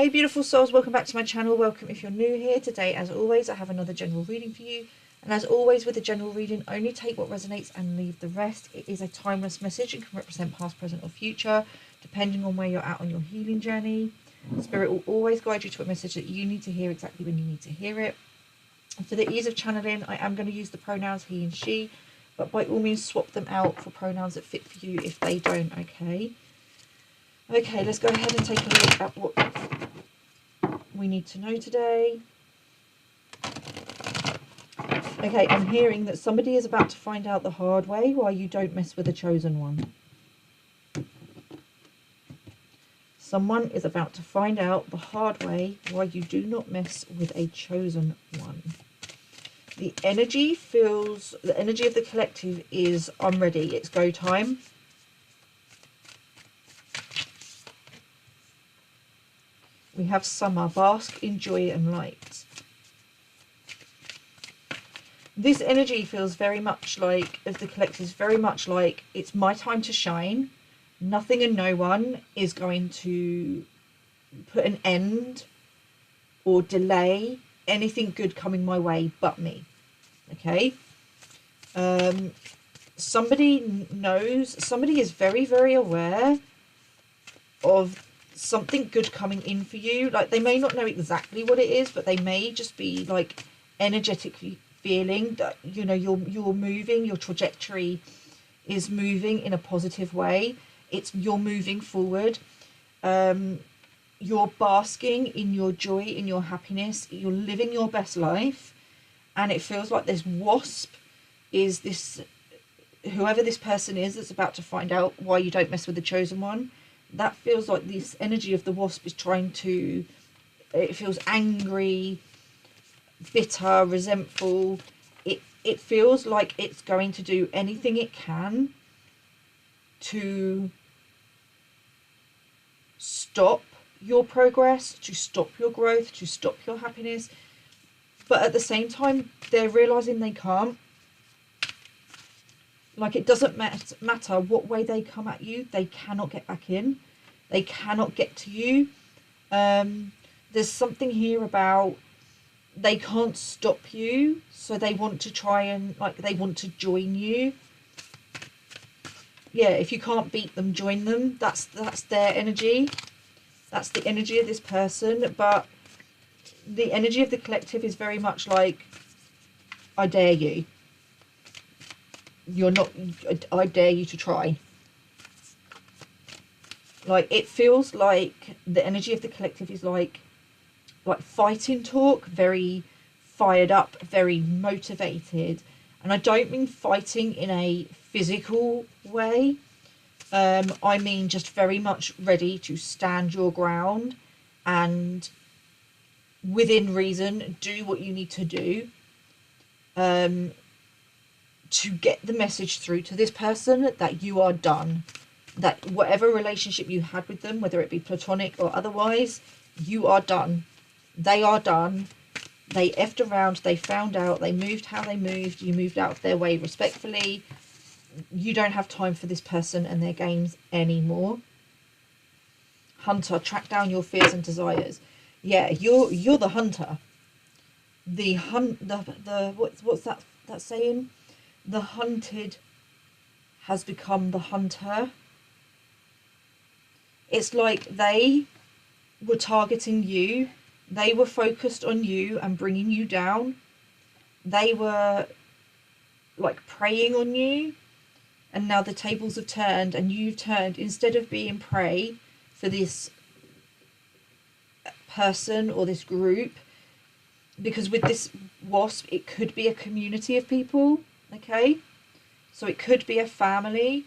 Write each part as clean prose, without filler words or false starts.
Hey beautiful souls, welcome back to my channel. Welcome if you're new here. Today, as always, I have another general reading for you. And as always with a general reading, only take what resonates and leave the rest. It is a timeless message and can represent past, present or future, depending on where you're at on your healing journey. Spirit will always guide you to a message that you need to hear exactly when you need to hear it. And for the ease of channeling, I am going to use the pronouns he and she, but by all means swap them out for pronouns that fit for you if they don't, okay? Okay, let's go ahead and take a look at what we need to know today. Okay, I'm hearing that somebody is about to find out the hard way why you don't mess with the chosen one. Someone is about to find out the hard way why you do not mess with a chosen one. The energy of the collective is, I'm ready, it's go time. We have summer, bask in joy and light. This energy feels very much like, of the collective, is very much like it's my time to shine. Nothing and no one is going to put an end or delay anything good coming my way but me. Okay? Somebody knows, somebody is very, very aware of something good coming in for you. Like, they may not know exactly what it is, but they may just be like energetically feeling that, you know, you're moving, your trajectory is moving in a positive way. You're moving forward. You're basking in your joy, in your happiness. You're living your best life, and it feels like this wasp is this, whoever this person is that's about to find out why you don't mess with the chosen one. That feels like this energy of the wasp is trying to, it feels angry, bitter, resentful. It feels like it's going to do anything it can to stop your progress, to stop your growth, to stop your happiness. But at the same time, they're realizing they can't. Like, it doesn't matter what way they come at you, they cannot get back in. They cannot get to you. There's something here about they can't stop you, so they want to try and, like, they want to join you. Yeah, if you can't beat them, join them. That's their energy. That's the energy of this person. But the energy of the collective is very much like, I dare you. You're not, I dare you to try. Like, it feels like the energy of the collective is like fighting talk, very fired up, very motivated. And I don't mean fighting in a physical way. I mean just very much ready to stand your ground and, within reason, do what you need to do to get the message through to this person that you are done. That whatever relationship you had with them, whether it be platonic or otherwise, you are done. They are done. They effed around. They found out. They moved how they moved. You moved out of their way respectfully. You don't have time for this person and their games anymore. Hunter, track down your fears and desires. Yeah, you're the hunter. The what's that saying? The hunted has become the hunter. It's like they were targeting you. They were focused on you and bringing you down. They were like preying on you. And now the tables have turned and you've turned, instead of being prey for this person or this group, because with this wasp, it could be a community of people, okay? So it could be a family,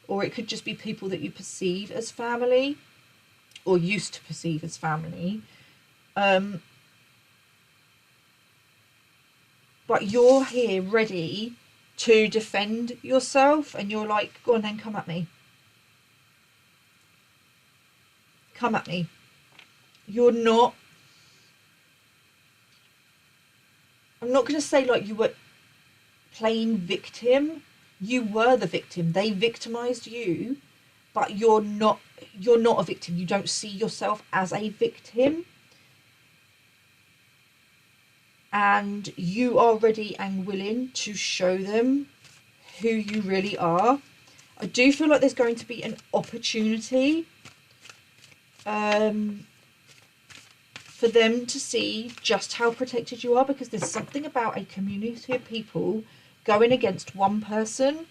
or it could just be people that you perceive as family or used to perceive as family. But you're here ready to defend yourself, and you're like, go on then, come at me. Come at me. You're not, I'm not going to say like you were playing victim. You were the victim. They victimized you, but you're not you're not a victim. You don't see yourself as a victim. And you are ready and willing to show them who you really are. I do feel like there's going to be an opportunity for them to see just how protected you are, because there's something about a community of people going against one person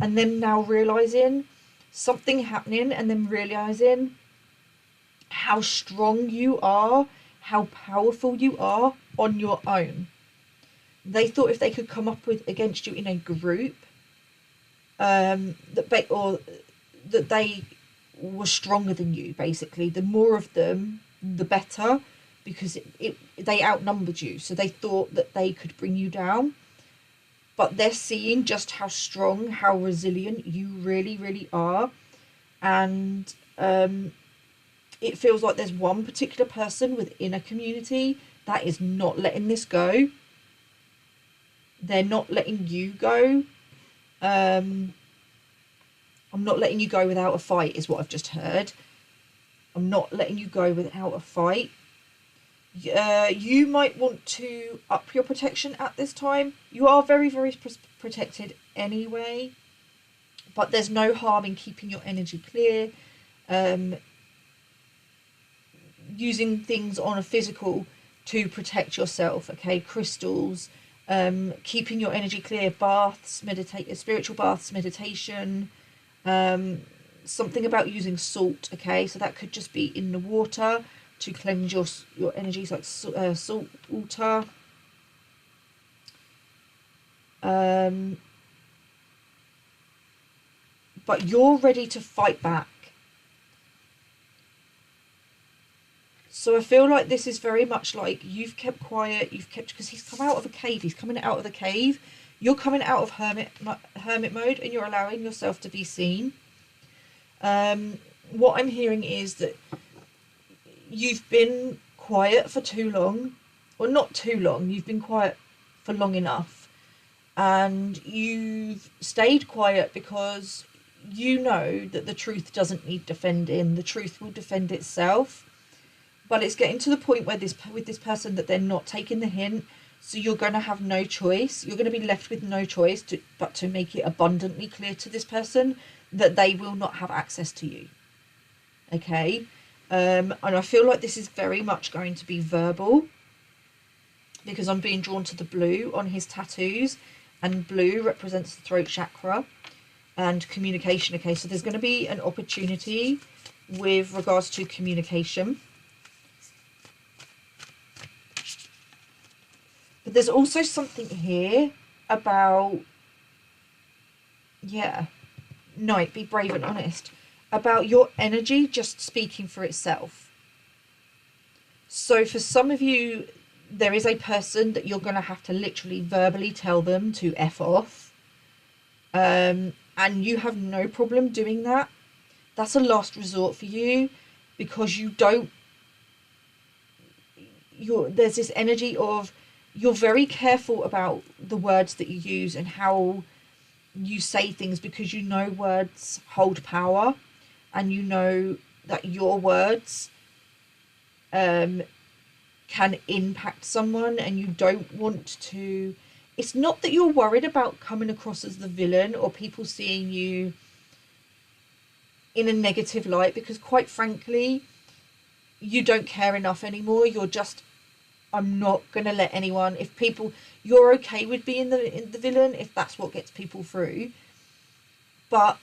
and then now realizing something happening, and then realizing how strong you are, how powerful you are on your own. They thought if they could come up with against you in a group, that they were stronger than you. Basically, the more of them, the better, because they outnumbered you. So they thought that they could bring you down. But they're seeing just how strong, how resilient you really, really are. And it feels like there's one particular person within a community that is not letting this go. They're not letting you go. I'm not letting you go without a fight, is what I've just heard. I'm not letting you go without a fight. You might want to up your protection at this time. You are very, very protected anyway, but there's no harm in keeping your energy clear. Using things on a physical to protect yourself, okay? Crystals, keeping your energy clear, baths, spiritual baths, meditation, something about using salt, okay? So that could just be in the water to cleanse your energies, like salt water. But you're ready to fight back. So I feel like this is very much like you've kept quiet, because he's come out of a cave, he's coming out of the cave. You're coming out of hermit mode, and you're allowing yourself to be seen. What I'm hearing is that you've been quiet for too long, or not too long, you've been quiet for long enough, and you've stayed quiet because you know that the truth doesn't need defending. The truth will defend itself. But it's getting to the point where with this person that they're not taking the hint, so you're going to have no choice. You're going to be left with no choice but to make it abundantly clear to this person that they will not have access to you. Okay? And I feel like this is very much going to be verbal, because I'm being drawn to the blue on his tattoos, and blue represents the throat chakra and communication. Okay, so there's going to be an opportunity with regards to communication. But there's also something here about, Knight, be brave and honest, about your energy just speaking for itself. So for some of you, there is a person that you're going to have to literally verbally tell them to F off. And you have no problem doing that. That's a last resort for you, because there's this energy of, you're very careful about the words that you use and how you say things, because you know words hold power, and you know that your words can impact someone, and you don't want to. It's not that you're worried about coming across as the villain or people seeing you in a negative light, because quite frankly, you don't care enough anymore. You're just, I'm not going to let anyone, you're okay with being the villain if that's what gets people through. But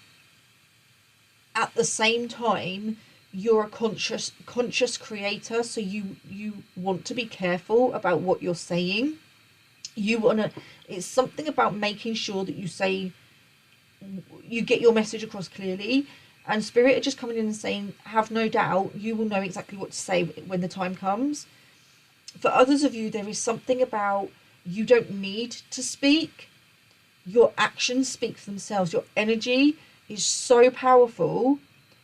at the same time, you're a conscious creator, so you want to be careful about what you're saying. It's something about making sure that you get your message across clearly. And Spirit are just coming in and saying, have no doubt, you will know exactly what to say when the time comes. For others of you, there is something about, you don't need to speak. Your actions speak for themselves. Your energy is so powerful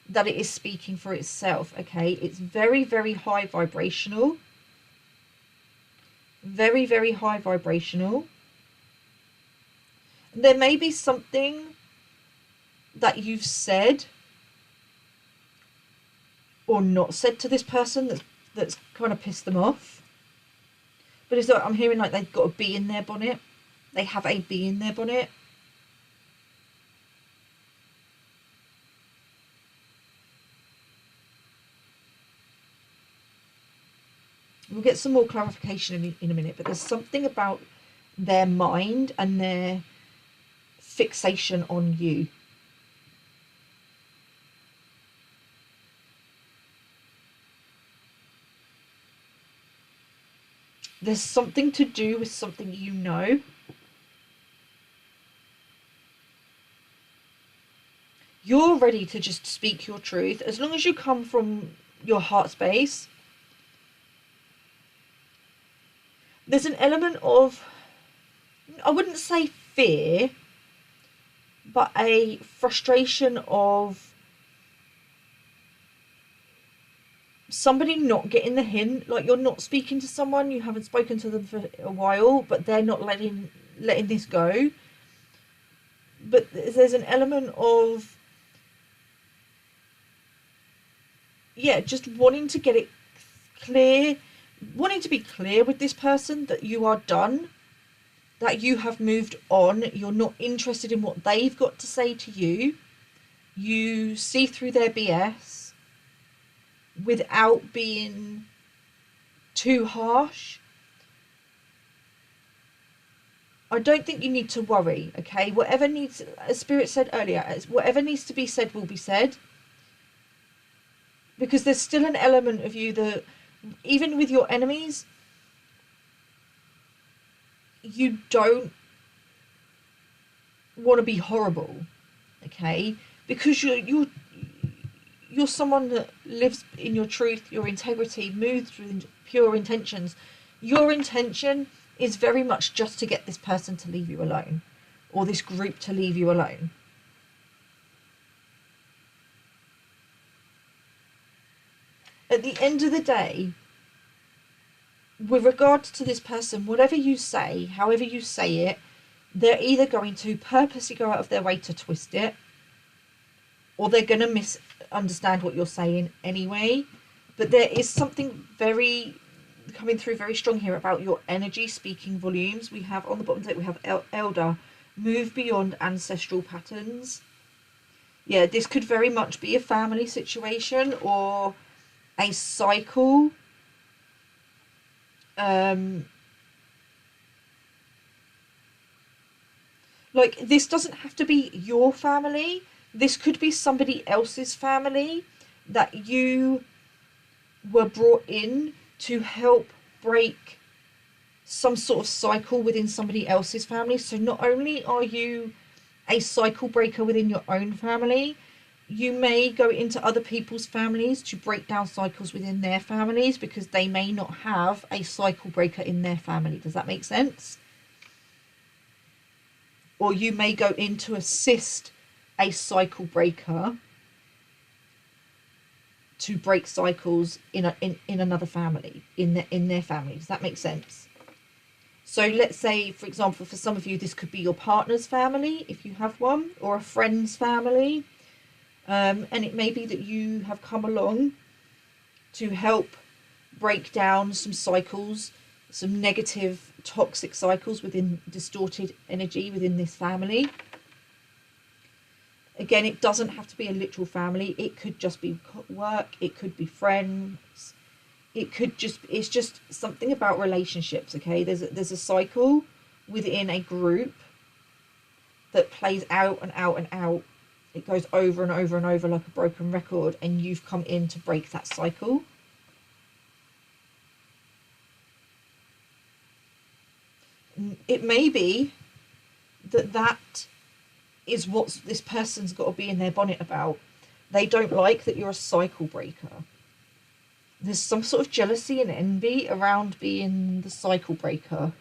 that it is speaking for itself, okay? It's very, very high vibrational. Very, very high vibrational. There may be something that you've said or not said to this person that's kind of pissed them off. But it's like I'm hearing like they've got a bee in their bonnet. They have a bee in their bonnet. We'll get some more clarification in a minute, but there's something about their mind and their fixation on you. There's something to do with something you know. You're ready to just speak your truth. As long as you come from your heart space, there's an element of, I wouldn't say fear, but a frustration of somebody not getting the hint. Like you're not speaking to someone, you haven't spoken to them for a while, but they're not letting this go. But there's an element of, yeah, just wanting to get it clear, wanting to be clear with this person that you are done, that you have moved on, you're not interested in what they've got to say to you, you see through their BS without being too harsh. I don't think you need to worry, okay? Whatever needs, as Spirit said earlier, whatever needs to be said will be said. Because there's still an element of you that, even with your enemies, you don't want to be horrible, okay? Because you're someone that lives in your truth, your integrity, moves with pure intentions. Your intention is very much just to get this person to leave you alone, or this group to leave you alone. At the end of the day, with regards to this person, whatever you say, however you say it, they're either going to purposely go out of their way to twist it, or they're going to misunderstand what you're saying anyway. But there is something very coming through very strong here about your energy speaking volumes. We have on the bottom deck, we have Elder, move beyond ancestral patterns. Yeah, this could very much be a family situation or a cycle. Like, this doesn't have to be your family. This could be somebody else's family that you were brought in to help break some sort of cycle within somebody else's family. So not only are you a cycle breaker within your own family, you may go into other people's families to break down cycles within their families because they may not have a cycle breaker in their family. Does that make sense? Or you may go in to assist a cycle breaker to break cycles in another family, in their family. Does that make sense? So let's say, for example, for some of you, this could be your partner's family, if you have one, or a friend's family. And it may be that you have come along to help break down some cycles, some negative, toxic cycles within distorted energy within this family. Again, it doesn't have to be a literal family. It could just be work. It could be friends. It could just, it's just something about relationships, okay? There's a cycle within a group that plays out and out and out. It goes over and over and over like a broken record, and you've come in to break that cycle. It may be that is what this person's got to be in their bonnet about. They don't like that you're a cycle breaker. There's some sort of jealousy and envy around being the cycle breaker.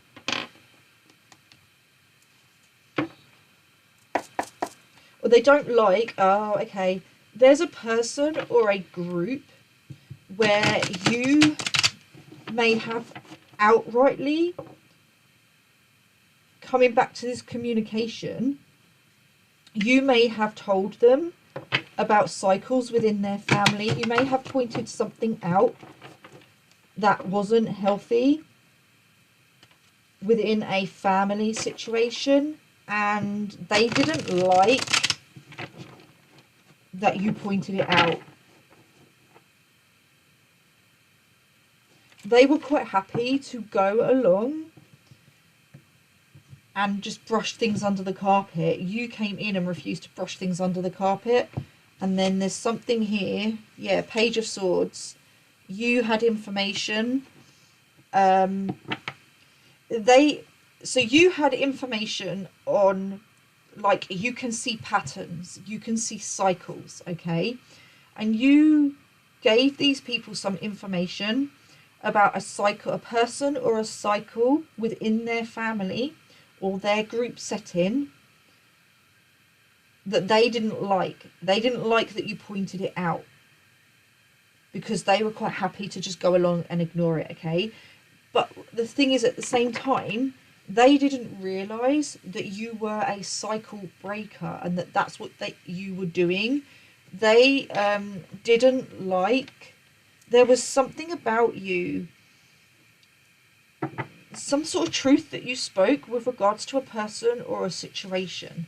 Or they don't like, oh, okay, there's a person or a group where you may have outrightly, coming back to this communication, you may have told them about cycles within their family. You may have pointed something out that wasn't healthy within a family situation, and they didn't like that you pointed it out. They were quite happy to go along and just brush things under the carpet. You came in and refused to brush things under the carpet. And then there's something here. Yeah, Page of Swords. You had information. So you had information on, like, you can see patterns. You can see cycles, okay? And you gave these people some information about a cycle, a person or a cycle within their family or their group setting that they didn't like. They didn't like that you pointed it out because they were quite happy to just go along and ignore it, okay? But the thing is, at the same time, they didn't realise that you were a cycle breaker and that that's what you were doing. They didn't like, there was something about you, some sort of truth that you spoke with regards to a person or a situation.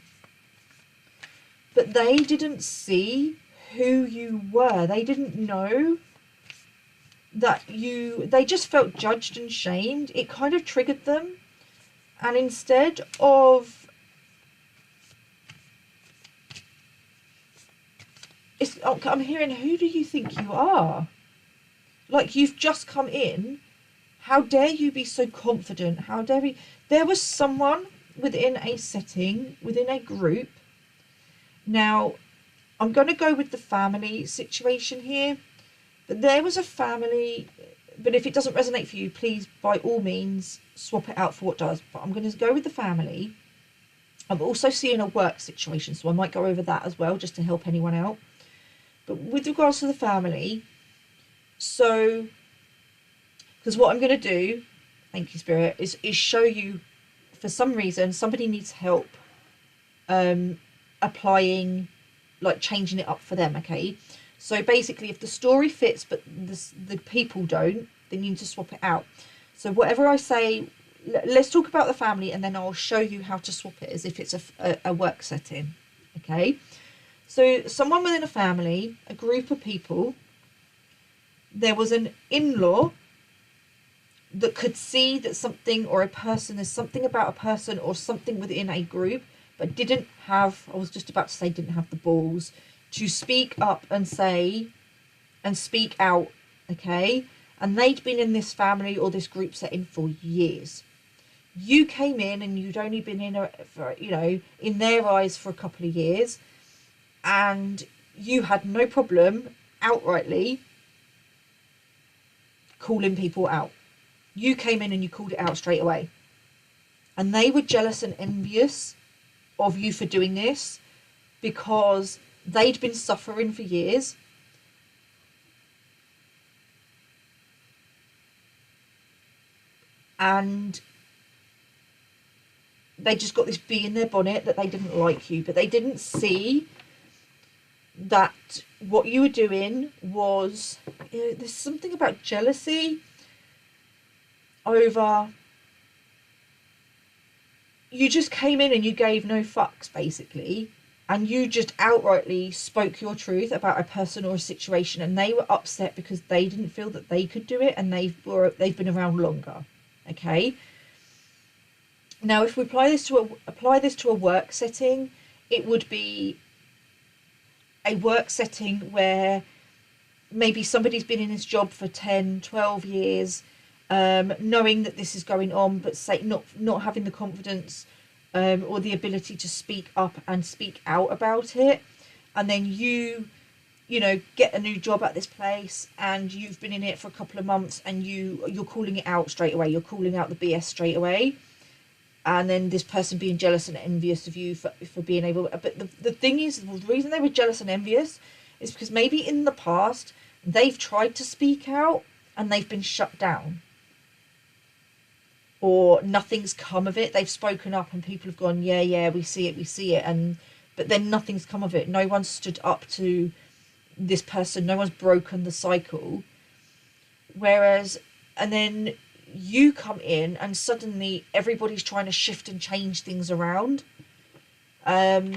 But they didn't see who you were. They didn't know that they just felt judged and shamed. It kind of triggered them. And instead of, I'm hearing, who do you think you are? Like, you've just come in. How dare you be so confident? How dare you? There was someone within a setting, within a group. Now, I'm going to go with the family situation here. But there was a family, but if it doesn't resonate for you, please, by all means, swap it out for what does. But I'm going to go with the family. I'm also seeing a work situation, so I might go over that as well, just to help anyone out. But with regards to the family, so, because what I'm going to do, thank you, Spirit, is show you, for some reason, somebody needs help applying, like changing it up for them, okay? So basically, if the story fits but the people don't, then you need to swap it out. So whatever I say, let's talk about the family and then I'll show you how to swap it as if it's a work setting, okay? So someone within a family, a group of people, there was an in-law that could see that something or a person, there's something about a person or something within a group, but didn't have, I was just about to say didn't have the balls to speak up and say and speak out, okay? And they'd been in this family or this group setting for years. You came in and you'd only been in for, you know, in their eyes for a couple of years, and you had no problem outrightly calling people out. You came in and you called it out straight away. And they were jealous and envious of you for doing this because they'd been suffering for years. And they just got this bee in their bonnet that they didn't like you, but they didn't see that what you were doing was, there's something about jealousy over, you just came in and you gave no fucks basically, and you just outrightly spoke your truth about a person or a situation, and they were upset because they didn't feel that they could do it, and they've been around longer, okay? Now if we apply this to a work setting, it would be a work setting where maybe somebody's been in this job for 10, 12 years, knowing that this is going on, but not having the confidence or the ability to speak up and speak out about it. And then you know, get a new job at this place and you've been in it for a couple of months and you're calling it out straight away. You're calling out the BS straight away. And then this person being jealous and envious of you for being able, but the thing is, the reason they were jealous and envious is because maybe in the past they've tried to speak out and they've been shut down, or nothing's come of it. They've spoken up and people have gone, yeah, we see it, and but then nothing's come of it. No one's stood up to this person. No one's broken the cycle. Whereas, and then you come in and suddenly everybody's trying to shift and change things around. So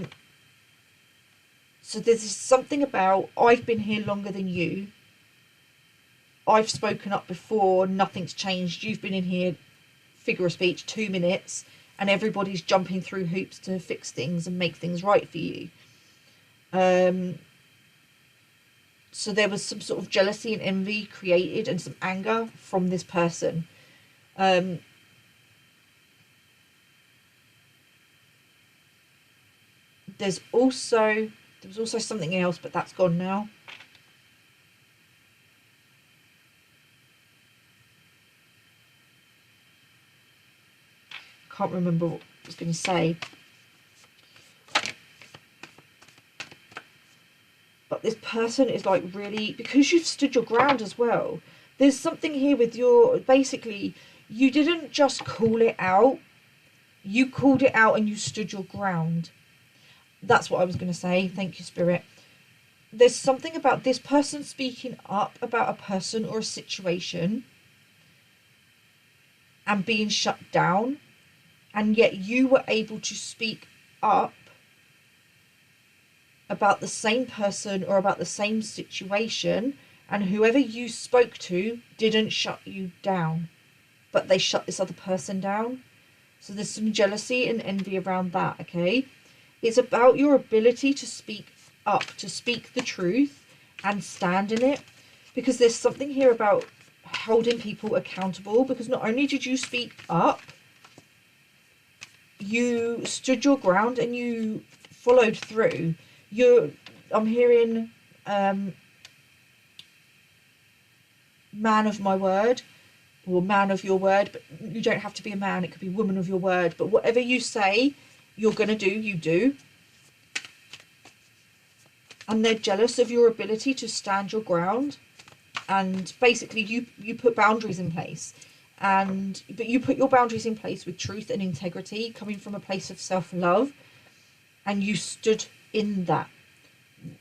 there's something about, I've been here longer than you. I've spoken up before, nothing's changed. You've been in here, figure of speech, 2 minutes, and everybody's jumping through hoops to fix things and make things right for you. So there was some sort of jealousy and envy created and some anger from this person. There was also something else, but that's gone now. Can't remember what I was going to say. But this person is like really, because you've stood your ground as well. There's something here with your, basically, you didn't just call it out. You called it out and you stood your ground. That's what I was going to say. Thank you, Spirit. There's something about this person speaking up about a person or a situation and being shut down. And yet you were able to speak up about the same person or about the same situation, and whoever you spoke to didn't shut you down, but they shut this other person down. So there's some jealousy and envy around that, okay? It's about your ability to speak up, to speak the truth and stand in it, because there's something here about holding people accountable, because not only did you speak up, you stood your ground and you followed through. I'm hearing man of my word, or man of your word, but you don't have to be a man, it could be woman of your word, but whatever you say you're going to do, you do. And they're jealous of your ability to stand your ground, and basically you put boundaries in place, but you put your boundaries in place with truth and integrity, coming from a place of self-love, and you stood in that.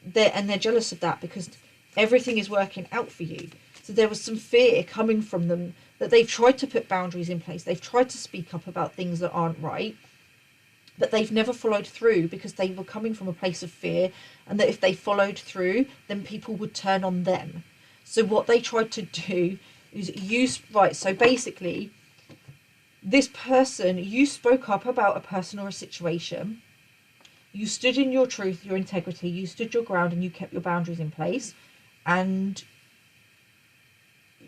They're jealous of that because everything is working out for you. So there was some fear coming from them that they've tried to put boundaries in place. They've tried to speak up about things that aren't right, but they've never followed through because they were coming from a place of fear, and that if they followed through, then people would turn on them. So what they tried to do is so basically, this person, you spoke up about a person or a situation. You stood in your truth, your integrity, you stood your ground, and you kept your boundaries in place. And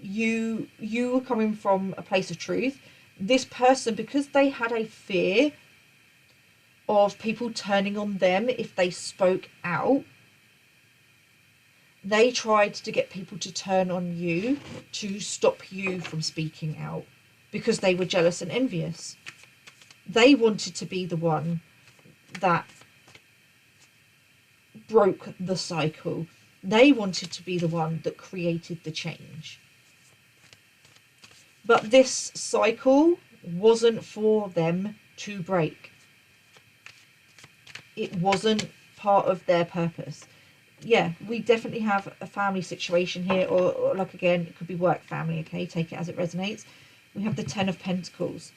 you were coming from a place of truth. This person, because they had a fear of people turning on them if they spoke out, they tried to get people to turn on you to stop you from speaking out, because they were jealous and envious. They wanted to be the one that broke the cycle. They wanted to be the one that created the change. But this cycle wasn't for them to break. It wasn't part of their purpose. Yeah, we definitely have a family situation here, or like, again, it could be work family, okay? Take it as it resonates. We have the 10 of Pentacles.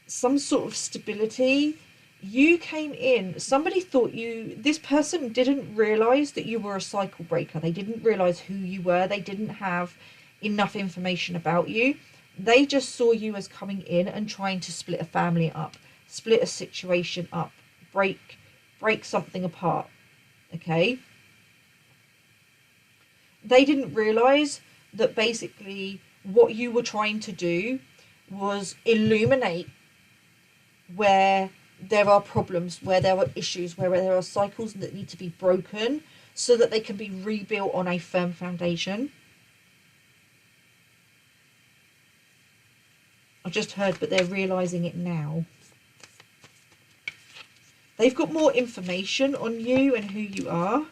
Some sort of stability. You came in, somebody thought this person didn't realise that you were a cycle breaker. They didn't realise who you were. They didn't have enough information about you. They just saw you as coming in and trying to split a family up, split a situation up, break something apart, okay? They didn't realise that basically what you were trying to do was illuminate where there are problems, where there are issues, where there are cycles that need to be broken so that they can be rebuilt on a firm foundation. I've just heard, but they're realising it now. They've got more information on you and who you are.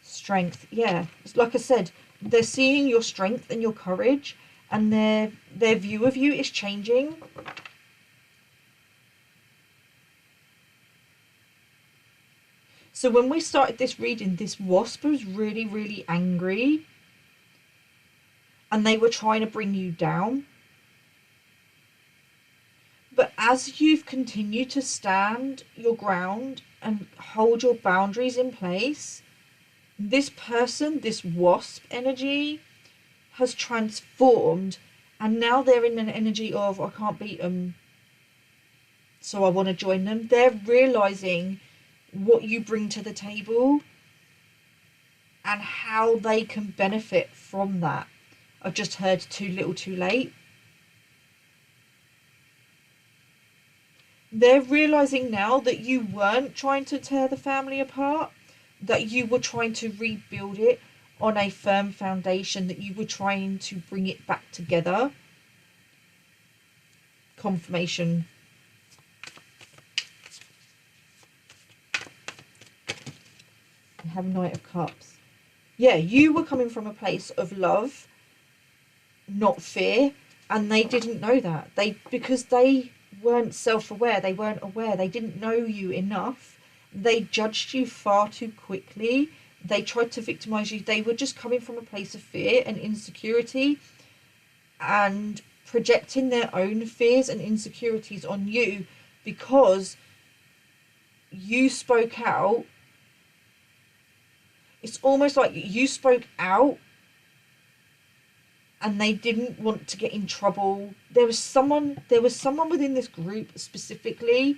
Strength, yeah. Like I said, They're seeing your strength and your courage, and their view of you is changing. So when we started this reading, this wasp was really, really angry, and they were trying to bring you down. But as you've continued to stand your ground and hold your boundaries in place, this person, this wasp energy, has transformed, and now they're in an energy of, I can't beat them, so I want to join them. They're realizing what you bring to the table and how they can benefit from that. I've just heard too little too late. They're realizing now that you weren't trying to tear the family apart, that you were trying to rebuild it on a firm foundation, that you were trying to bring it back together. Confirmation. I have Knight of Cups. Yeah, you were coming from a place of love, not fear, and they didn't know that. Because they weren't self-aware, they weren't aware, they didn't know you enough, they judged you far too quickly, they tried to victimize you. They were just coming from a place of fear and insecurity and projecting their own fears and insecurities on you because you spoke out. It's almost like you spoke out and they didn't want to get in trouble. There was someone within this group specifically.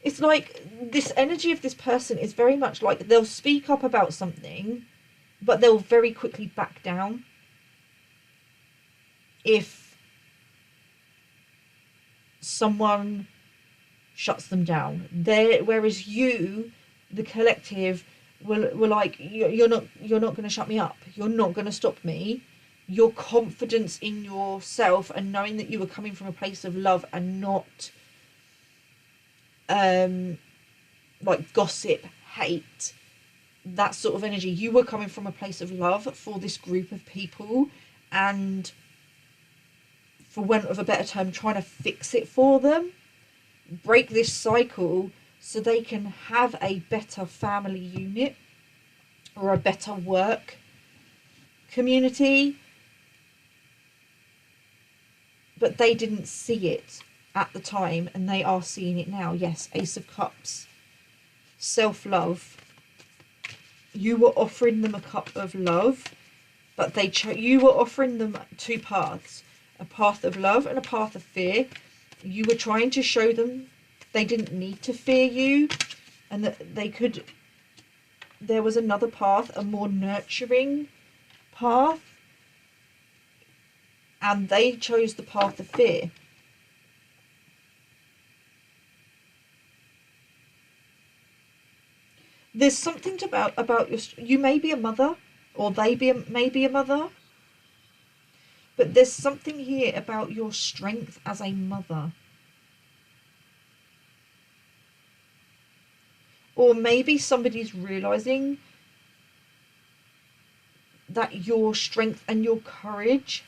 It's like this energy of this person is very much like they'll speak up about something, but they'll very quickly back down if someone shuts them down. Whereas you, the collective, were like, you're not going to shut me up. You're not going to stop me. Your confidence in yourself and knowing that you were coming from a place of love and not like gossip, hate, that sort of energy. You were coming from a place of love for this group of people and, for want of a better term, trying to fix it for them, break this cycle so they can have a better family unit or a better work community. But they didn't see it at the time, and they are seeing it now. Yes, Ace of Cups, self-love. You were offering them a cup of love, but you were offering them two paths, a path of love and a path of fear. You were trying to show them they didn't need to fear you, and that they could. There was another path, a more nurturing path, and they chose the path of fear. There's something about you may be a mother, or they may be a mother, but there's something here about your strength as a mother. Or maybe somebody's realizing that your strength and your courage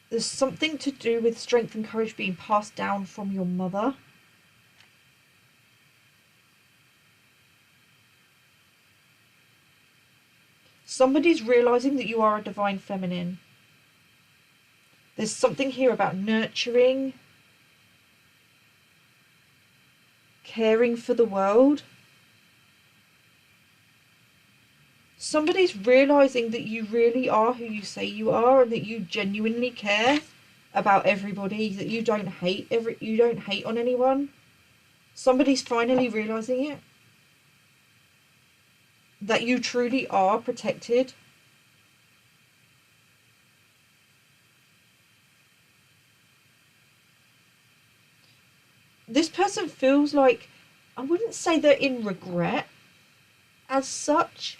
there's something to do with strength and courage being passed down from your mother. Somebody's realizing that you are a divine feminine. There's something here about nurturing, caring for the world. Somebody's realizing that you really are who you say you are, and that you genuinely care about everybody, that you don't hate on anyone. Somebody's finally realizing it. That you truly are protected. This person feels like, I wouldn't say they're in regret as such,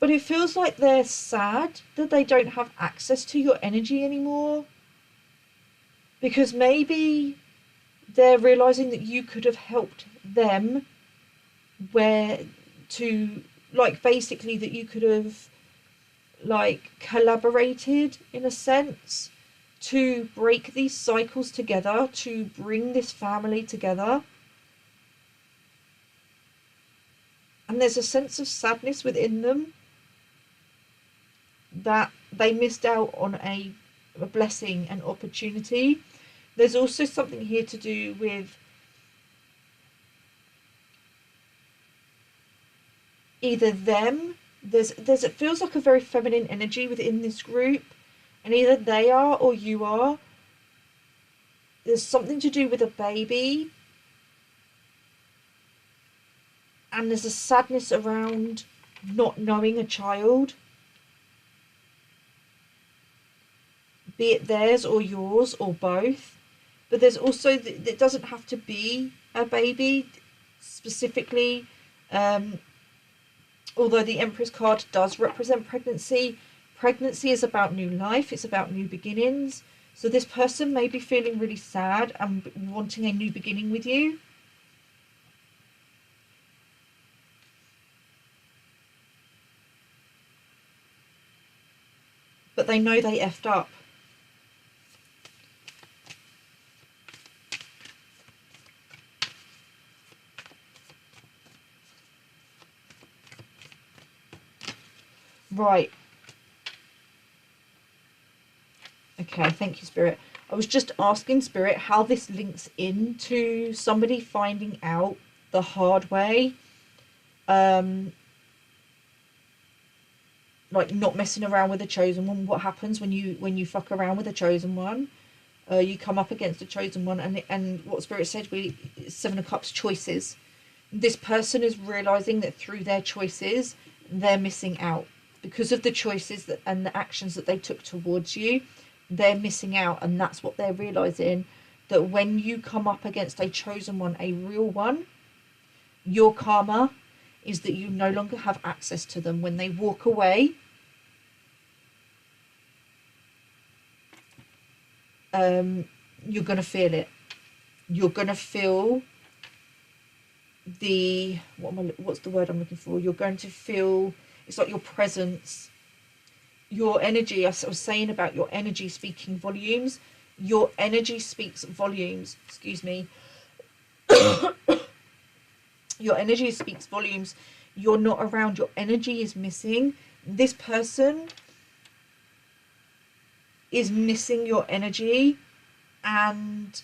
but it feels like they're sad that they don't have access to your energy anymore. Because maybe they're realizing that you could have helped them, where to, like, basically that you could have, like, collaborated in a sense to break these cycles together, to bring this family together. And there's a sense of sadness within them that they missed out on a blessing and opportunity. There's also something here to do with either them, there's it feels like a very feminine energy within this group, and either they are or you are. There's something to do with a baby, and there's a sadness around not knowing a child, be it theirs or yours or both. But there's also, it doesn't have to be a baby specifically, although the Empress card does represent pregnancy. Pregnancy is about new life, it's about new beginnings. So this person may be feeling really sad and wanting a new beginning with you. But they know they effed up. Right. Okay, thank you, Spirit. I was just asking Spirit how this links into somebody finding out the hard way. Like not messing around with the chosen one. What happens when you fuck around with the chosen one? You come up against the chosen one, and what Spirit said, Seven of Cups, choices. This person is realizing that through their choices, they're missing out. Because of the choices and the actions that they took towards you, they're missing out. And that's what they're realizing, that when you come up against a chosen one, a real one, your karma is that you no longer have access to them. When they walk away, you're going to feel it. You're going to feel the, what's the word I'm looking for? You're going to feel, it's like your presence, your energy. I was saying about your energy speaking volumes. Your energy speaks volumes. Excuse me. Your energy speaks volumes. You're not around. Your energy is missing. This person is missing your energy, and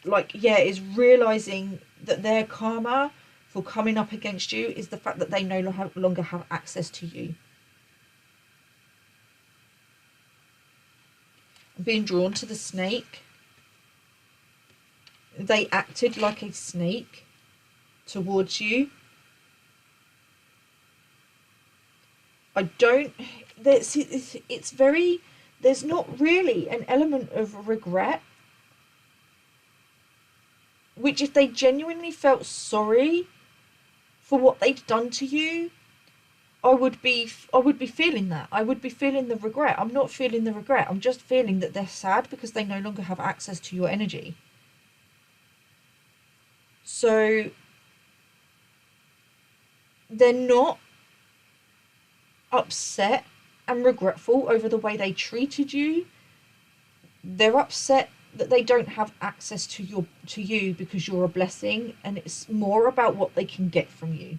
like, yeah, is realizing that their karma for coming up against you is the fact that they no longer have access to you. I'm being drawn to the snake. They acted like a snake towards you. I don't, it's very, there's not really an element of regret, which if they genuinely felt sorry for what they'd done to you, I would be feeling that. I would be feeling the regret. I'm not feeling the regret. I'm just feeling that they're sad because they no longer have access to your energy. So they're not upset and regretful over the way they treated you. They're upset that they don't have access to you because you're a blessing, and it's more about what they can get from you.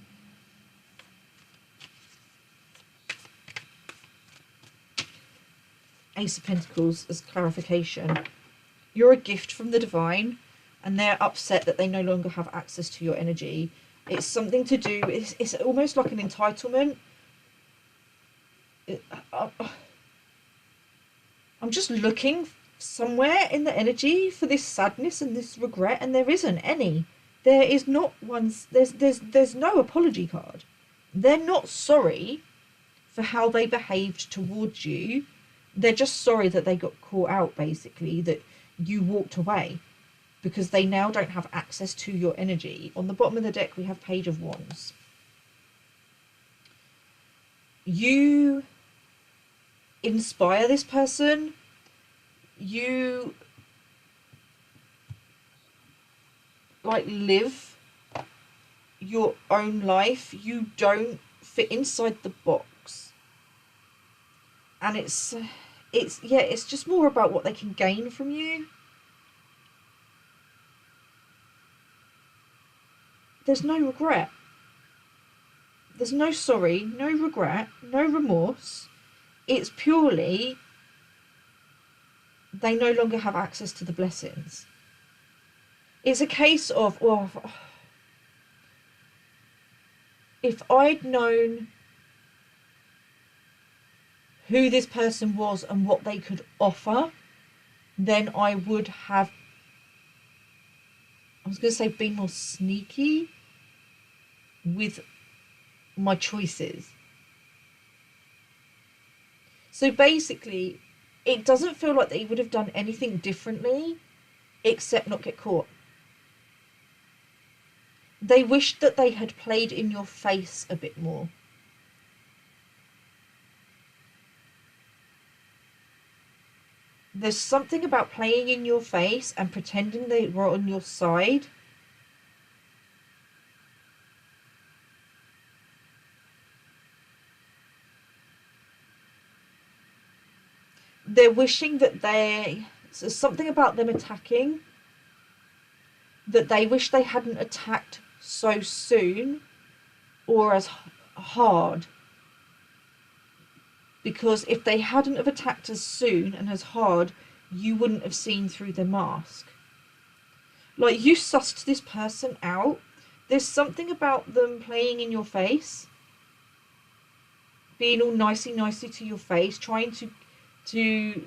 Ace of Pentacles as clarification. You're a gift from the divine, and they're upset that they no longer have access to your energy. It's something to do, it's almost like an entitlement. I'm just looking somewhere in the energy for this sadness and this regret, and there isn't any. There is not one. There's no apology card. They're not sorry for how they behaved towards you. They're just sorry that they got caught out, basically, that you walked away, because they now don't have access to your energy. On the bottom of the deck, we have Page of Wands. You inspire this person. You like live your own life. You don't fit inside the box. And it's just more about what they can gain from you. There's no regret. There's no sorry, no regret, no remorse. It's purely they no longer have access to the blessings. It's a case of, well, if I'd known who this person was and what they could offer, then I would have, I was going to say, be more sneaky with my choices. So basically, it doesn't feel like they would have done anything differently except not get caught. They wished that they had played in your face a bit more. There's something about playing in your face and pretending they were on your side. They're wishing that there's something about them attacking that they wish they hadn't attacked so soon or as hard. Because if they hadn't have attacked as soon and as hard, you wouldn't have seen through their mask. Like, you sussed this person out. There's something about them playing in your face, being all nicey to your face, trying to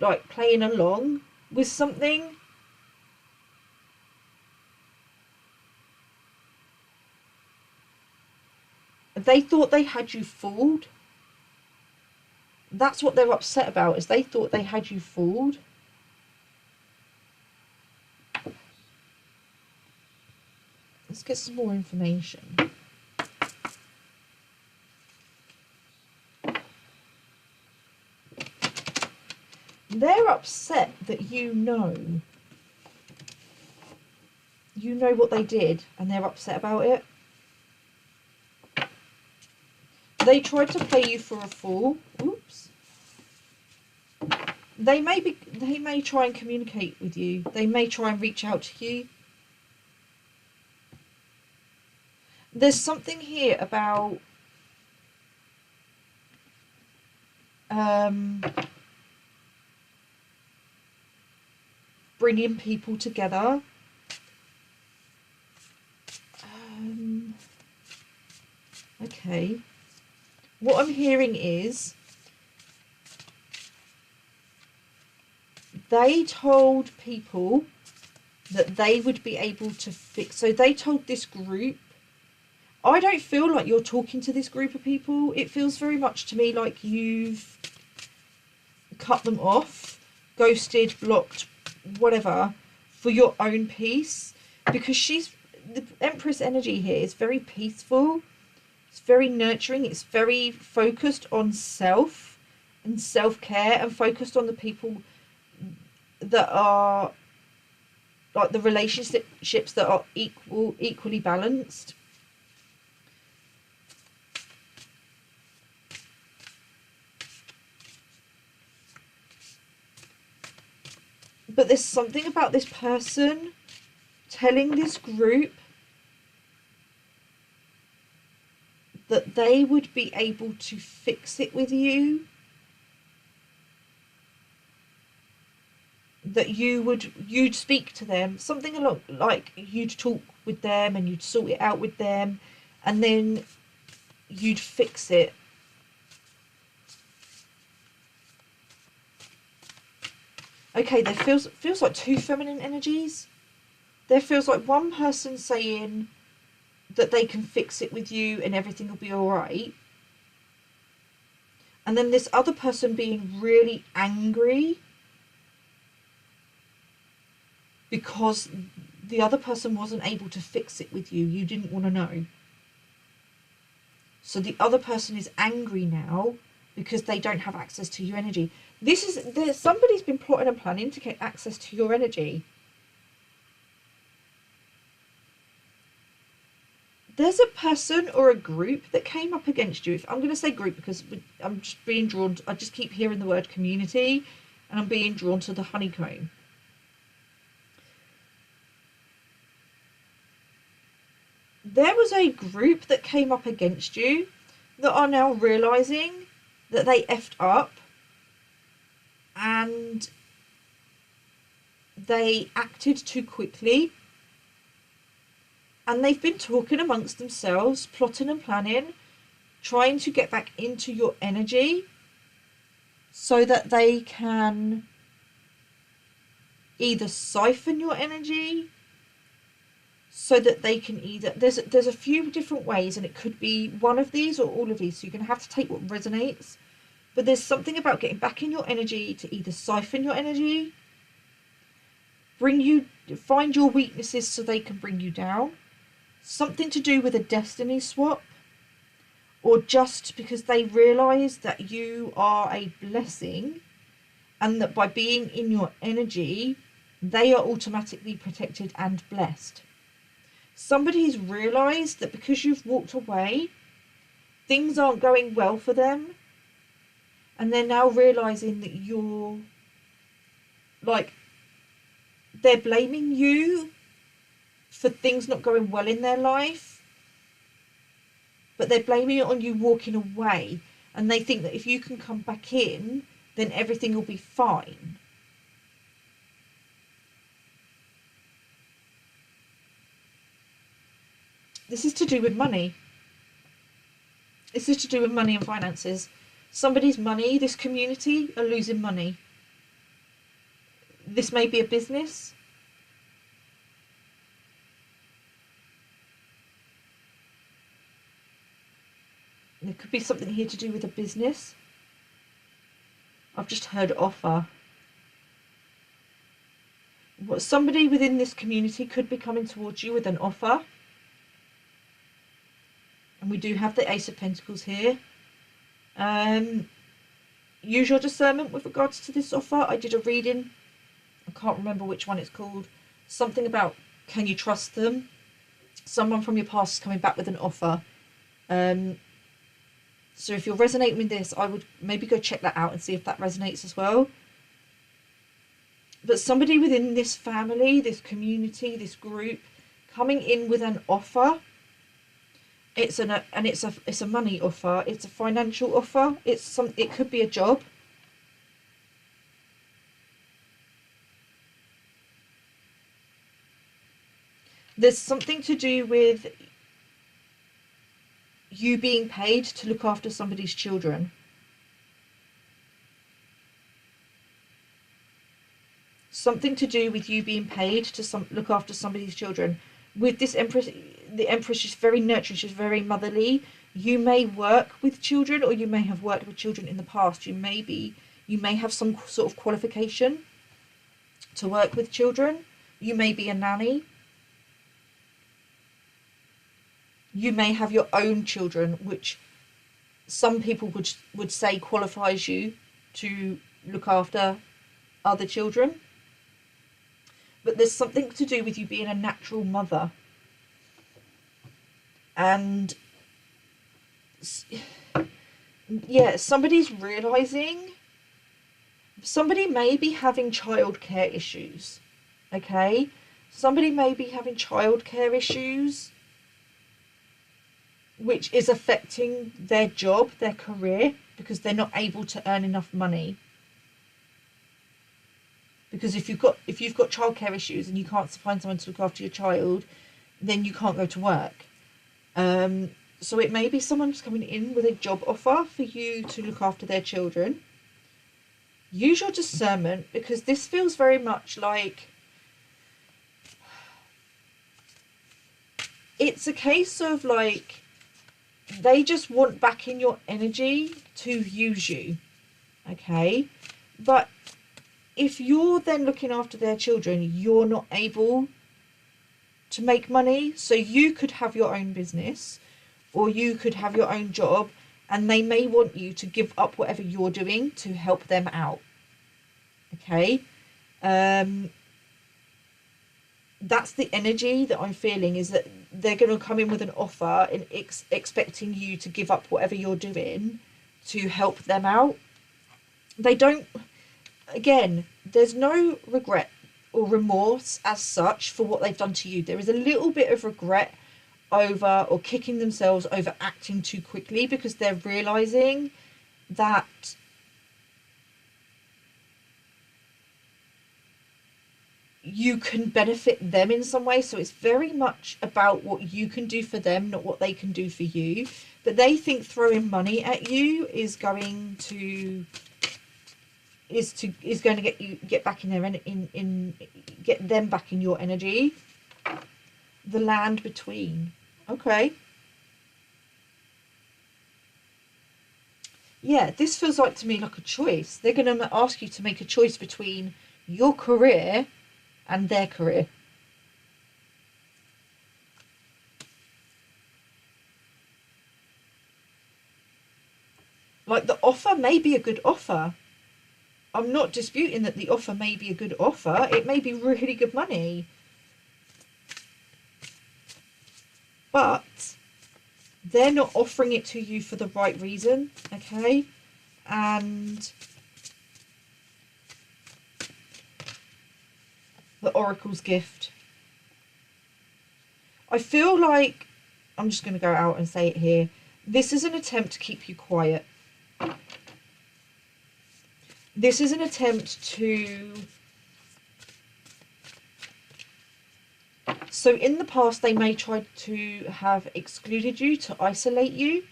like playing along with something. They thought they had you fooled. That's what they're upset about, is they thought they had you fooled. Let's get some more information. They're upset that you know what they did, and they're upset about it. They tried to play you for a fool. Oops. They may try and communicate with you. They may try and reach out to you. There's something here about bringing people together. Okay. What I'm hearing is they told people that they would be able to fix. So they told this group. I don't feel like you're talking to this group of people. It feels very much to me like you've cut them off, ghosted, blocked, whatever, for your own peace. Because the Empress energy here is very peaceful. It's very nurturing. It's very focused on self and self-care, and focused on the people that are like the relationships that are equally balanced. But there's something about this person telling this group that they would be able to fix it with you. That you'd speak to them, something along like you'd talk with them and you'd sort it out with them, and then you'd fix it. Okay, there feels like two feminine energies. There feels like one person saying that they can fix it with you and everything will be all right, and then this other person being really angry because the other person wasn't able to fix it with you. You didn't want to know. So the other person is angry now because they don't have access to your energy. Somebody's been plotting and planning to get access to your energy. there's a person or a group that came up against you. If I'm going to say group, because I'm just being drawn to, I just keep hearing the word community, and I'm being drawn to the honeycomb. There was a group that came up against you that are now realising that they effed up, and they acted too quickly, and they've been talking amongst themselves, plotting and planning, trying to get back into your energy so that they can either siphon your energy, so that they can either, there's a few different ways, and it could be one of these or all of these, so you're going to have to take what resonates. But there's something about getting back in your energy to either siphon your energy, find your weaknesses so they can bring you down, something to do with a destiny swap, or just because they realise that you are a blessing, and that by being in your energy, they are automatically protected and blessed. Somebody's realised that because you've walked away, things aren't going well for them, and they're now realising that you're, like, they're blaming you for things not going well in their life, but they're blaming it on you walking away, and they think that if you can come back in, then everything will be fine. This is to do with money. This is to do with money and finances. Somebody's money, this community, are losing money. This may be a business. There could be something here to do with a business. I've just heard offer. Somebody within this community could be coming towards you with an offer. And we do have the Ace of Pentacles here. Use your discernment with regards to this offer. I did a reading. I can't remember which one it's called. Something about, can you trust them? Someone from your past is coming back with an offer. So if you're resonating with this, I would maybe go check that out and see if that resonates as well. But somebody within this family, this community, this group, coming in with an offer. It's a money offer. It's a financial offer. It could be a job. There's something to do with you being paid to look after somebody's children. Something to do with you being paid to look after somebody's children. With this Empress, the Empress is very nurturing, she's very motherly. You may work with children, or you may have worked with children in the past. You may have some sort of qualification to work with children. You may be a nanny. You may have your own children, which some people would say qualifies you to look after other children. But there's something to do with you being a natural mother. And yeah, somebody's realising, somebody may be having childcare issues, okay? Somebody may be having childcare issues, which is affecting their job, their career, because they're not able to earn enough money. Because if you've got childcare issues and you can't find someone to look after your child, then you can't go to work. So it may be someone who's coming in with a job offer for you to look after their children. Use your discernment, because this feels very much like it's a case of like they just want back in your energy to use you, okay? But if you're then looking after their children, you're not able to make money. So you could have your own business, or you could have your own job, and they may want you to give up whatever you're doing to help them out, okay? That's the energy that I'm feeling, is that they're going to come in with an offer and expecting you to give up whatever you're doing to help them out. They don't, again, there's no regret or remorse as such for what they've done to you. There is a little bit of regret over, or kicking themselves over acting too quickly, because they're realizing that you can benefit them in some way. So it's very much about what you can do for them, not what they can do for you. But they think throwing money at you is going to get back in their get them back in your energy. The land between. Okay. Yeah, this feels like to me like a choice. They're going to ask you to make a choice between your career and their career. Like, the offer may be a good offer. I'm not disputing that the offer may be a good offer. It may be really good money. But they're not offering it to you for the right reason, okay? And the Oracle's gift. I feel like, I'm just going to go out and say it here, this is an attempt to keep you quiet. This is an attempt to... So in the past, they may try to have excluded you, to isolate you.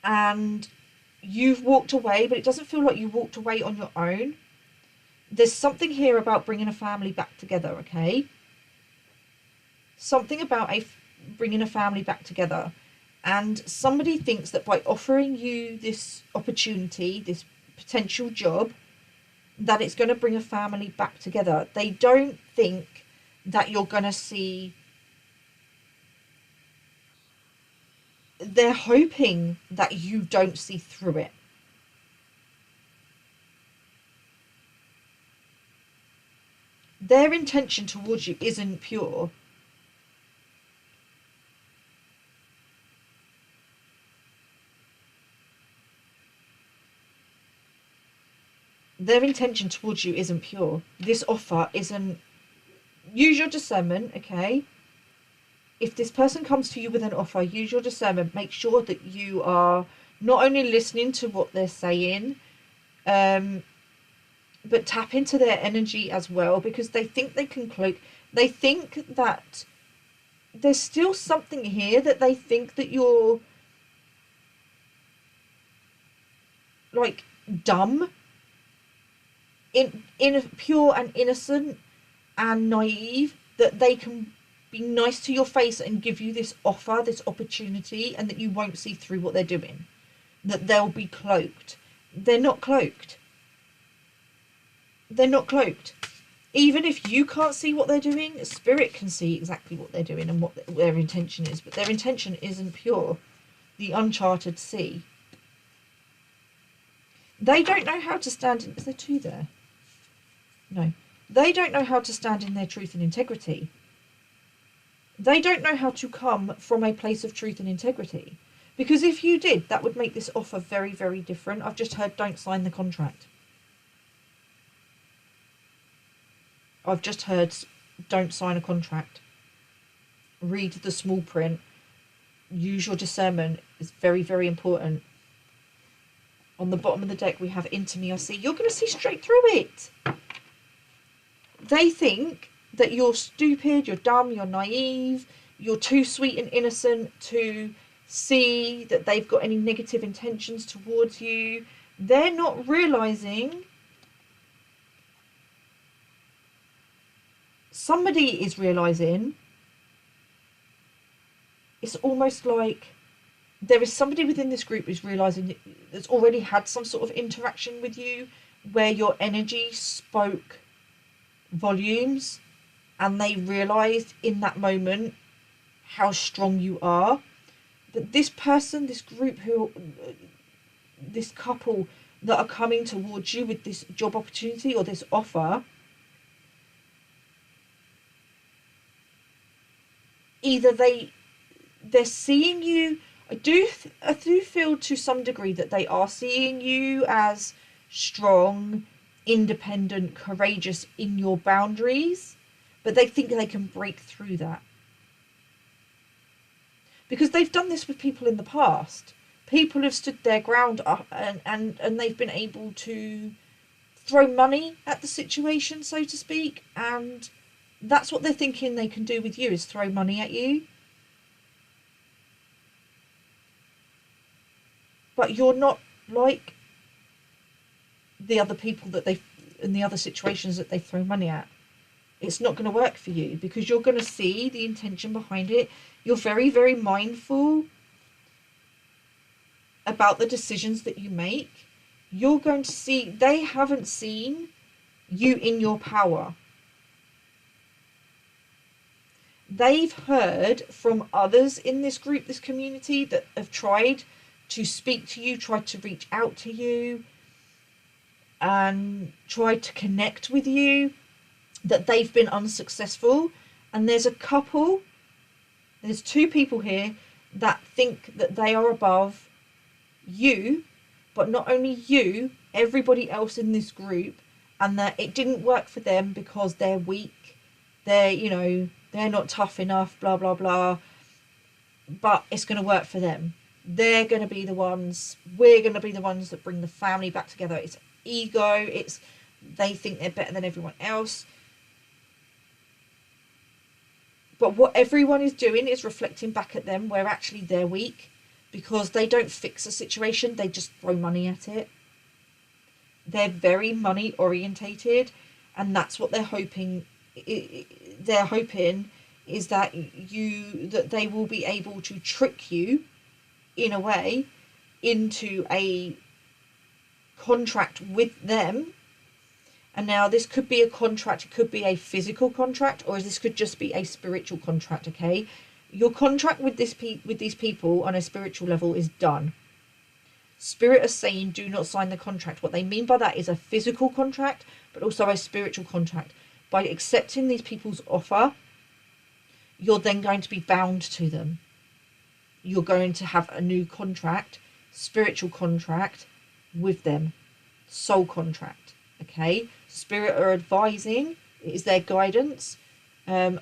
And you've walked away, but it doesn't feel like you walked away on your own. There's something here about bringing a family back together, okay? Something about bringing a family back together. And somebody thinks that by offering you this opportunity, this potential job, that it's going to bring a family back together. They don't think that you're going to see... They're hoping that you don't see through it. Their intention towards you isn't pure. Their intention towards you isn't pure. This offer isn't... Use your discernment, okay? If this person comes to you with an offer, use your discernment. Make sure that you are not only listening to what they're saying, but tap into their energy as well, because they think they can cloak. They think that there's still something here that they think that you're like dumb, in pure and innocent and naive, that they can be nice to your face and give you this offer, this opportunity, and that you won't see through what they're doing, that they'll be cloaked. They're not cloaked. They're not cloaked. Even if you can't see what they're doing, spirit can see exactly what they're doing and what their intention is, but their intention isn't pure. The uncharted sea. They don't know how to stand in... Is there two there? No. They don't know how to stand in their truth and integrity. They don't know how to come from a place of truth and integrity. Because if you did, that would make this offer very, very different. I've just heard, don't sign the contract. I've just heard, don't sign a contract. Read the small print. Use your discernment. It's very, very important. On the bottom of the deck, we have into me, I see. You're going to see straight through it. They think that you're stupid, you're dumb, you're naive, you're too sweet and innocent to see that they've got any negative intentions towards you. They're not realizing somebody is realizing. It's almost like there is somebody within this group who's realizing that's already had some sort of interaction with you where your energy spoke volumes, and they realized in that moment how strong you are. But this person, this group, this couple that are coming towards you with this job opportunity or this offer, either they're seeing you. I do feel to some degree that they are seeing you as strong, independent, courageous in your boundaries, but they think they can break through that. Because they've done this with people in the past. People have stood their ground up and they've been able to throw money at the situation, so to speak, and that's what they're thinking they can do with you, is throw money at you. But you're not like the other people that they, in the other situations that they throw money at. It's not going to work for you because you're going to see the intention behind it. You're very, very mindful about the decisions that you make. You're going to see, they haven't seen you in your power. They've heard from others in this group, this community, that have tried to speak to you, tried to reach out to you, and tried to connect with you, that they've been unsuccessful. And there's two people here that think that they are above you, but not only you, everybody else in this group, and that it didn't work for them because they're weak, they're not tough enough, blah blah blah, but it's going to work for them. They're going to be the ones, we're going to be the ones that bring the family back together. It's ego, they think they're better than everyone else. But what everyone is doing is reflecting back at them where actually they're weak, because they don't fix a situation, they just throw money at it. They're very money orientated, and that's what they're hoping. They're hoping is that they will be able to trick you in a way into a contract with them. And now this could be a contract, it could be a physical contract, or this could just be a spiritual contract, okay? Your contract with these people on a spiritual level is done. Spirit is saying do not sign the contract. What they mean by that is a physical contract, but also a spiritual contract. By accepting these people's offer, you're then going to be bound to them. You're going to have a new contract, spiritual contract with them, soul contract, okay? Spirit are advising, it is their guidance.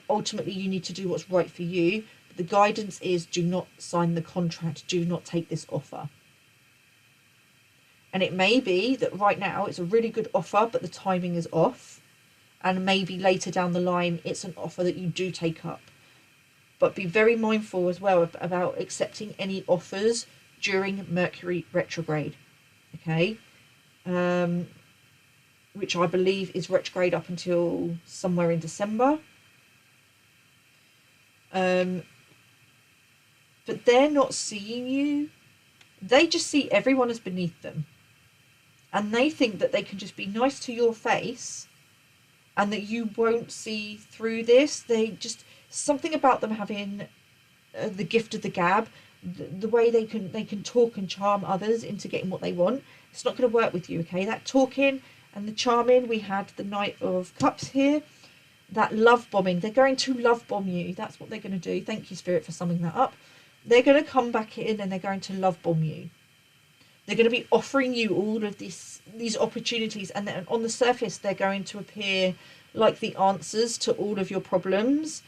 Ultimately, you need to do what's right for you. But the guidance is do not sign the contract, do not take this offer. And it may be that right now it's a really good offer, but the timing is off. And maybe later down the line, it's an offer that you do take up. But be very mindful as well about accepting any offers during Mercury retrograde, okay? Which I believe is retrograde up until somewhere in December. But they're not seeing you. They just see everyone as beneath them. And they think that they can just be nice to your face and that you won't see through this. They just, something about them having the gift of the gab, the way they can talk and charm others into getting what they want. It's not going to work with you, okay? That talking and the charming, we had the Knight of Cups here. That love bombing, they're going to love bomb you. That's what they're going to do. Thank you, Spirit, for summing that up. They're going to come back in and they're going to love bomb you. They're going to be offering you all of these opportunities, and then on the surface they're going to appear like the answers to all of your problems.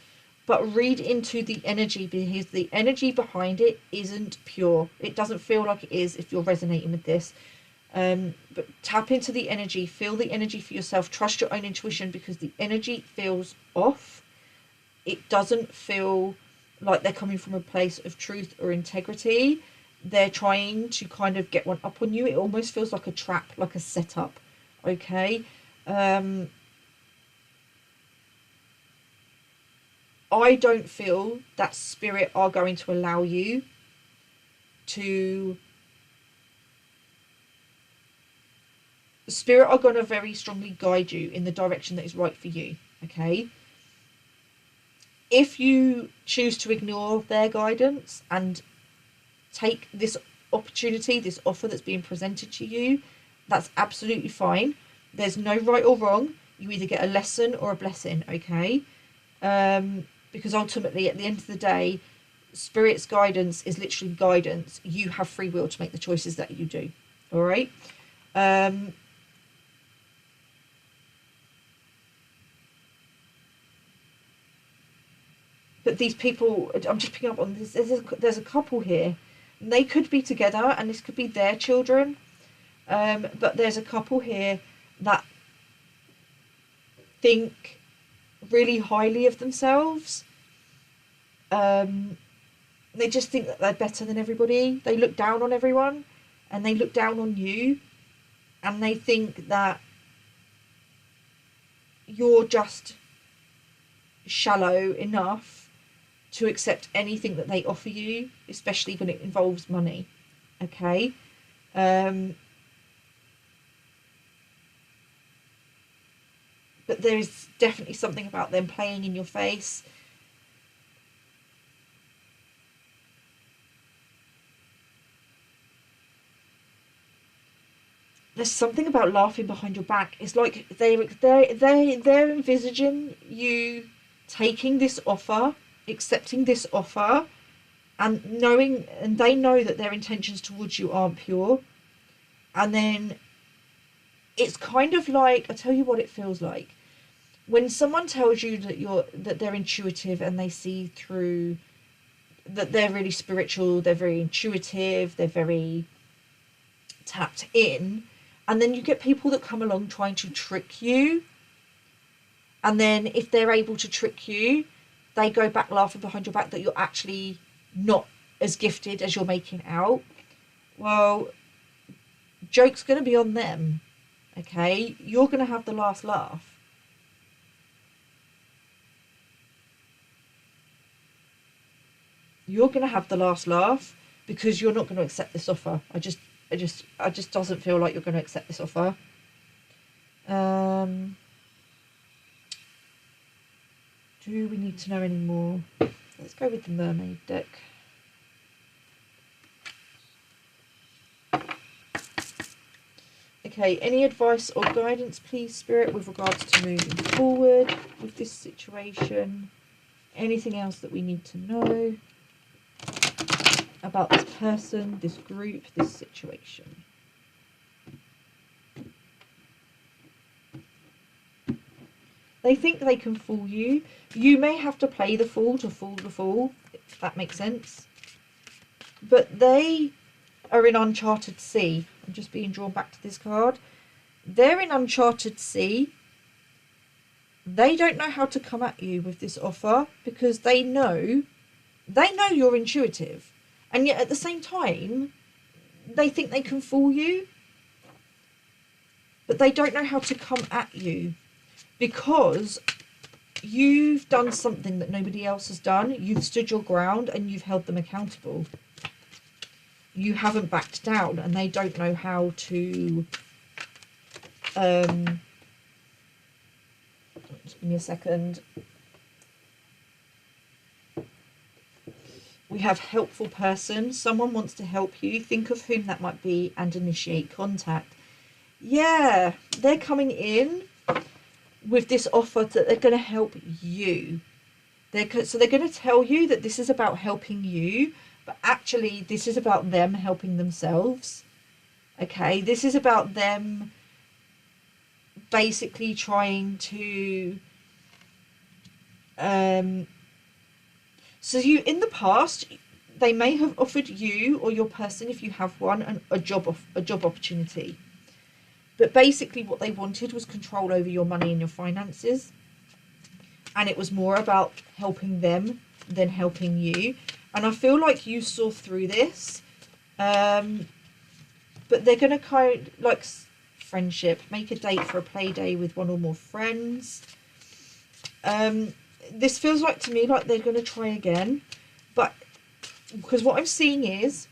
But read into the energy, because the energy behind it isn't pure. It doesn't feel like it is if you're resonating with this. But tap into the energy, feel the energy for yourself, trust your own intuition, because the energy feels off. It doesn't feel like they're coming from a place of truth or integrity. They're trying to kind of get one up on you. It almost feels like a trap, like a setup, okay? I don't feel that Spirit are going to allow you to... Spirit are going to very strongly guide you in the direction that is right for you, okay? If you choose to ignore their guidance and take this opportunity, this offer that's being presented to you, that's absolutely fine. There's no right or wrong. You either get a lesson or a blessing, okay? because ultimately at the end of the day, Spirit's guidance is literally guidance. You have free will to make the choices that you do. All right. But these people, I'm just picking up on this. There's a couple here. And they could be together, and this could be their children. But there's a couple here that think really highly of themselves. They just think that they're better than everybody. They look down on everyone, and they look down on you, and they think that you're just shallow enough to accept anything that they offer you, especially when it involves money. Okay. But there is definitely something about them playing in your face. There's something about laughing behind your back. It's like they're envisaging you taking this offer, accepting this offer, and they know that their intentions towards you aren't pure. And then it's kind of like, I'll tell you what it feels like. When someone tells you that they're intuitive and they see through, that they're really spiritual, they're very intuitive, they're very tapped in, and then you get people that come along trying to trick you, and then if they're able to trick you, they go back laughing behind your back that you're actually not as gifted as you're making out. Well, joke's going to be on them. Okay, you're going to have the last laugh. You're going to have the last laugh because you're not going to accept this offer. I just doesn't feel like you're going to accept this offer. Do we need to know any more? Let's go with the mermaid deck. Okay, any advice or guidance, please, Spirit, with regards to moving forward with this situation? Anything else that we need to know about this person, this group, this situation? They think they can fool you. You may have to play the fool to fool the fool, if that makes sense. But they are in uncharted sea. I'm just being drawn back to this card. They're in uncharted sea. They don't know how to come at you with this offer because they know you're intuitive. And yet at the same time, they think they can fool you. But they don't know how to come at you because you've done something that nobody else has done. You've stood your ground and you've held them accountable. You haven't backed down, and they don't know how to just give me a second. We have helpful person. Someone wants to help you. Think of whom that might be and initiate contact. Yeah, they're coming in with this offer that they're going to help you. So they're going to tell you that this is about helping you, but actually this is about them helping themselves. Okay, this is about them basically trying to so you, in the past, they may have offered you or your person, if you have one, a job opportunity. But basically what they wanted was control over your money and your finances. And it was more about helping them than helping you. And I feel like you saw through this. But they're going to kind of, like, friendship. Make a date for a play day with one or more friends. This feels like to me like they're going to try again. But because what I'm seeing is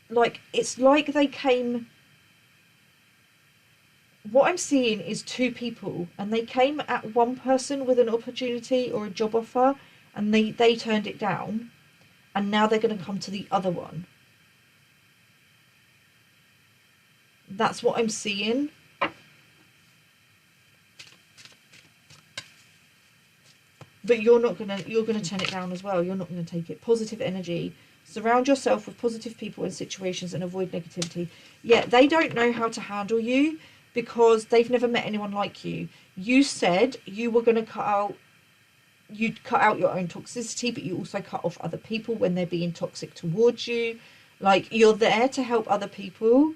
like, it's like they came, what I'm seeing is two people, and they came at one person with an opportunity or a job offer, and they turned it down, and now they're going to come to the other one. That's what I'm seeing. But you're gonna turn it down as well. You're not gonna take it. Positive energy. Surround yourself with positive people and situations and avoid negativity. Yeah, they don't know how to handle you because they've never met anyone like you. You said you were gonna you'd cut out your own toxicity, but you also cut off other people when they're being toxic towards you. Like, you're there to help other people.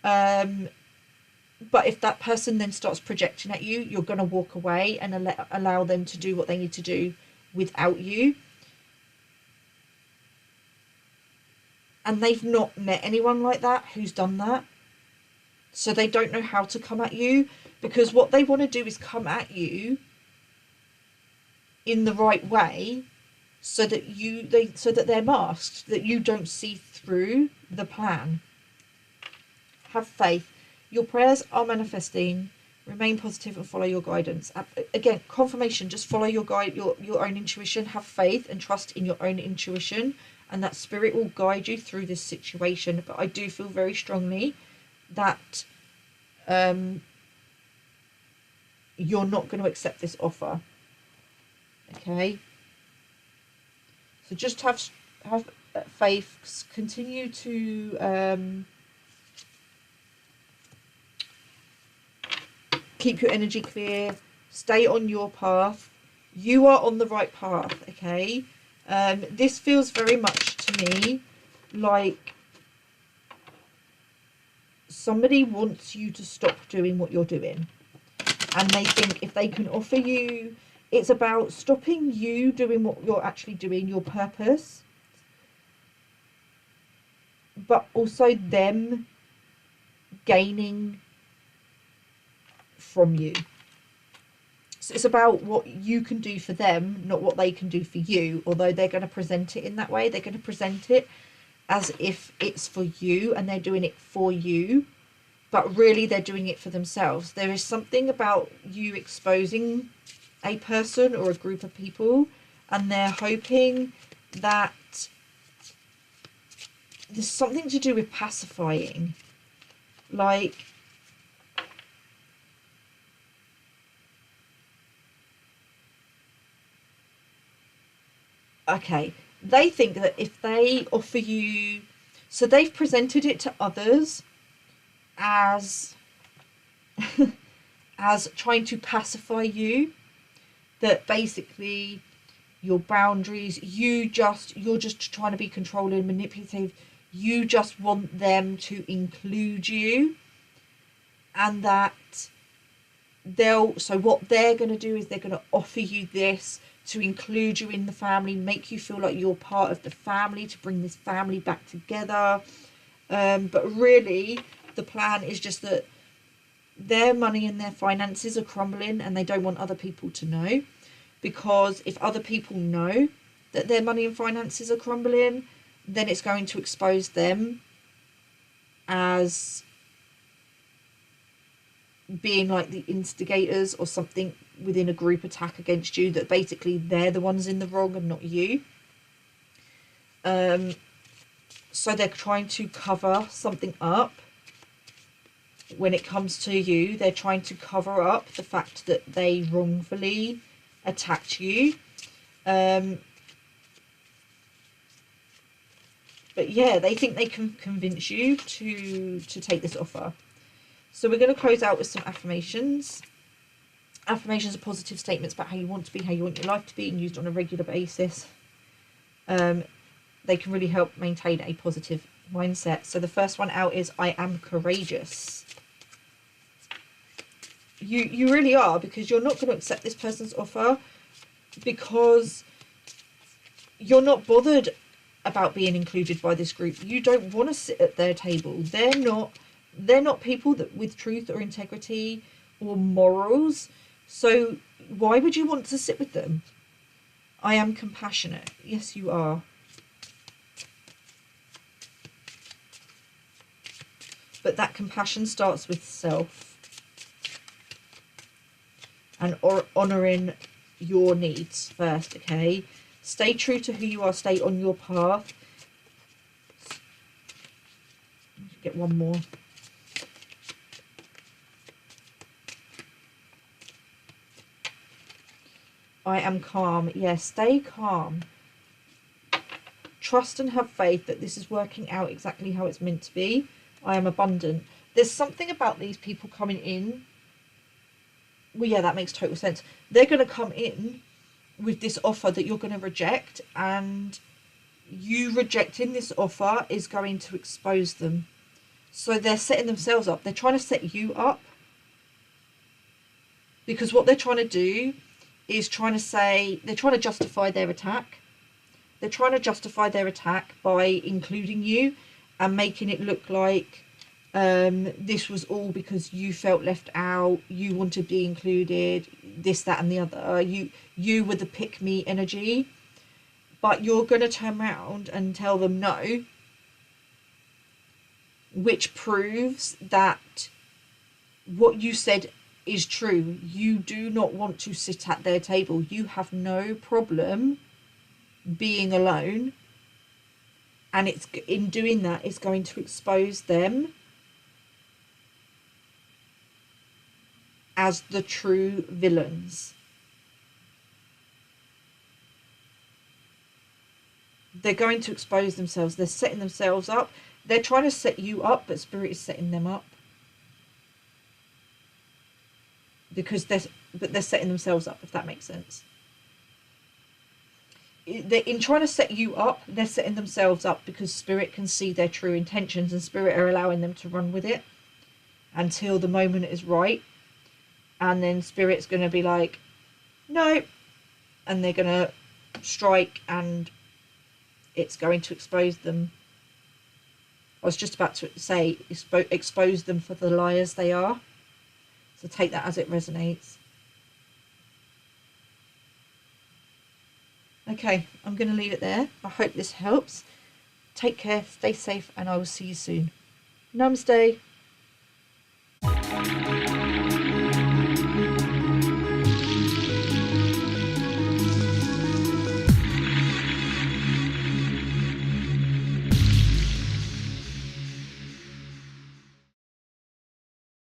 But if that person then starts projecting at you, you're going to walk away and allow them to do what they need to do without you. And they've not met anyone like that who's done that. So they don't know how to come at you, because what they want to do is come at you in the right way so that they're masked, that you don't see through the plan. Have faith. Your prayers are manifesting. Remain positive and follow your guidance. Again, confirmation, just follow your own intuition. Have faith and trust in your own intuition, and that spirit will guide you through this situation. But I do feel very strongly that you're not going to accept this offer. Okay? So just have faith. Continue to keep your energy clear. Stay on your path. You are on the right path, okay? This feels very much to me like somebody wants you to stop doing what you're doing. And they think if they can offer you... It's about stopping you doing what you're actually doing, your purpose. But also them gaining from you. So it's about what you can do for them, not what they can do for you. Although they're going to present it in that way. They're going to present it as if it's for you and they're doing it for you. But really they're doing it for themselves. There is something about you exposing a person or a group of people, and they're hoping that there's something to do with pacifying. Like, okay, they think that if they offer you... So they've presented it to others as as trying to pacify you, that basically your boundaries, you're just trying to be controlling and manipulative. You just want them to include you, and that so what they're going to do is they're going to offer you this to include you in the family, make you feel like you're part of the family, to bring this family back together. But really the plan is just that their money and their finances are crumbling, and they don't want other people to know, because if other people know that their money and finances are crumbling, then it's going to expose them as being like the instigators or something within a group attack against you, that basically they're the ones in the wrong and not you. So they're trying to cover something up. When it comes to you, they're trying to cover up the fact that they wrongfully attacked you. But yeah, they think they can convince you to take this offer. So we're going to close out with some affirmations. Affirmations are positive statements about how you want to be, how you want your life to be, and used on a regular basis. They can really help maintain a positive mindset. So the first one out is, I am courageous. You really are, because you're not going to accept this person's offer because you're not bothered about being included by this group. You don't want to sit at their table. They're not people that with truth or integrity or morals. So why would you want to sit with them? I am compassionate. Yes, you are. But that compassion starts with self. And honouring your needs first, okay? Stay true to who you are. Stay on your path. Get one more. I am calm. Yeah, stay calm. Trust and have faith that this is working out exactly how it's meant to be. I am abundant. There's something about these people coming in. Well, yeah, that makes total sense. They're going to come in with this offer that you're going to reject, and you rejecting this offer is going to expose them. So they're setting themselves up. They're trying to set you up, because what they're trying to do is trying to justify their attack. They're trying to justify their attack by including you and making it look like this was all because you felt left out, you wanted to be included, this, that and the other. You were the pick me energy. But you're going to turn around and tell them no, which proves that what you said is true. You do not want to sit at their table. You have no problem being alone, and it's in doing that, it's going to expose them as the true villains. They're going to expose themselves. They're setting themselves up. They're trying to set you up, but Spirit is setting them up. Because they're setting themselves up, if that makes sense. In trying to set you up, they're setting themselves up because Spirit can see their true intentions, and Spirit are allowing them to run with it until the moment is right. And then Spirit's going to be like, no. And they're going to strike, and it's going to expose them. I was just about to say expose them for the liars they are. So take that as it resonates. Okay, I'm going to leave it there. I hope this helps. Take care, stay safe, and I will see you soon. Namaste.